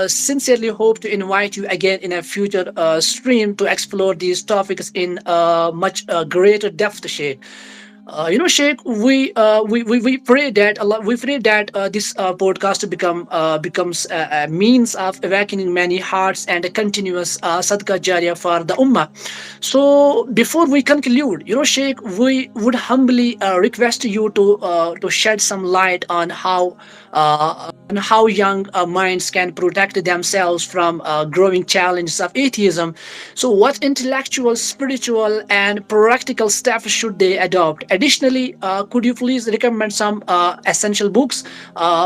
sincerely hope to invite you again in a future stream to explore these topics in much greater depth, Sheikh. Sheikh, we pray that Allah, we pray that this podcast becomes a means of awakening many hearts and a continuous sadqa jariyah for the ummah. So before we conclude, Sheikh, we would humbly request you to shed some light on how young minds can protect themselves from growing challenges of atheism. So, what intellectual, spiritual, and practical steps should they adopt? Additionally, could you please recommend some essential books,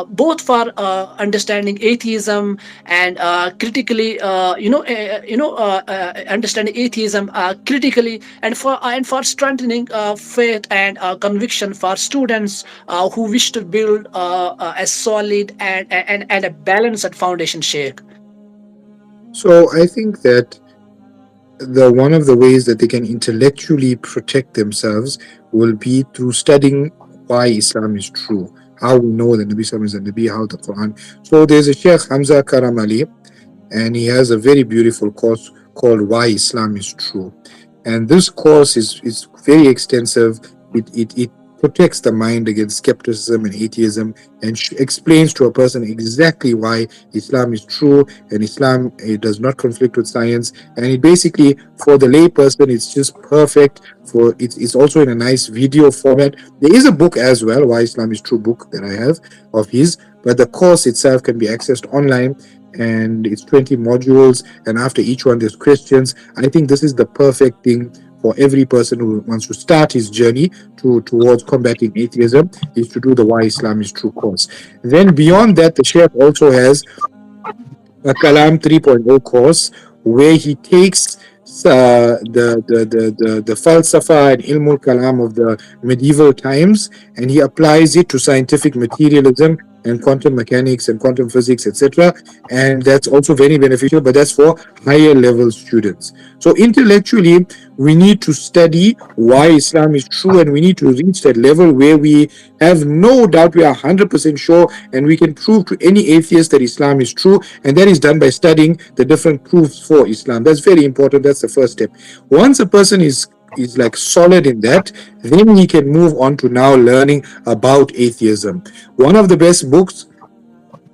both for understanding atheism and critically, understanding atheism critically, and for strengthening faith and conviction for students who wish to build a solid and a balanced foundation, Sheikh? So I think that the one of the ways that they can intellectually protect themselves will be through studying why Islam is true, how we know that Nabi Sallam is the Nabi, how the Quran. So there's a Sheikh Hamza Karamali, and he has a very beautiful course called Why Islam is True. And this course is very extensive. It protects the mind against skepticism and atheism, and explains to a person exactly why Islam is true, and Islam, it does not conflict with science. And it basically, for the lay person, it's just perfect. For it's also in a nice video format. There is a book as well, Why Islam is True book, that I have of his, but the course itself can be accessed online, and it's 20 modules, and after each one there's questions. I think this is the perfect thing for every person who wants to start his journey towards combating atheism, is to do the Why Islam is True course. Then beyond that, the Sheikh also has a Kalam 3.0 course, where he takes the falsafa and ilmul kalam of the medieval times, and he applies it to scientific materialism and quantum mechanics and quantum physics, etc. And that's also very beneficial, but that's for higher level students. So intellectually, we need to study why Islam is true, and we need to reach that level where we have no doubt, we are 100% sure, and we can prove to any atheist that Islam is true. And that is done by studying the different proofs for Islam. That's very important. That's the first step. Once a person is like solid in that, then he can move on to now learning about atheism. One of the best books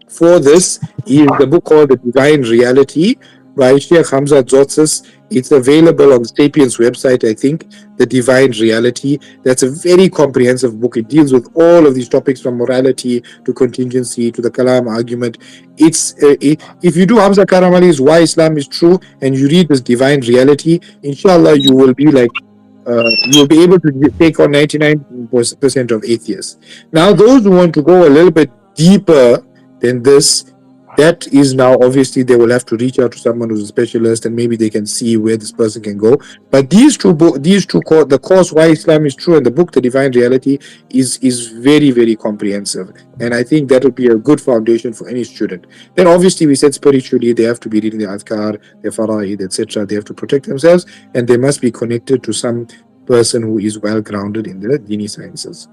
for this is the book called The Divine Reality by Sheikh Hamza Zotzis. It's available on the Sapiens website, I think. The Divine Reality. That's a very comprehensive book. It deals with all of these topics, from morality to contingency to the Kalam argument. If you do Hamza Karamali's Why Islam is True and you read this Divine Reality, inshallah, you will be like, you'll be able to take on 99% of atheists. Now, those who want to go a little bit deeper than this, that is now obviously they will have to reach out to someone who's a specialist, and maybe they can see where this person can go. But the course Why Islam is True and the book The Divine Reality is very, very comprehensive, and I think that will be a good foundation for any student. Then obviously we said spiritually they have to be reading the adhkar, their faraid, etc. They have to protect themselves, and they must be connected to some person who is well grounded in the dini sciences.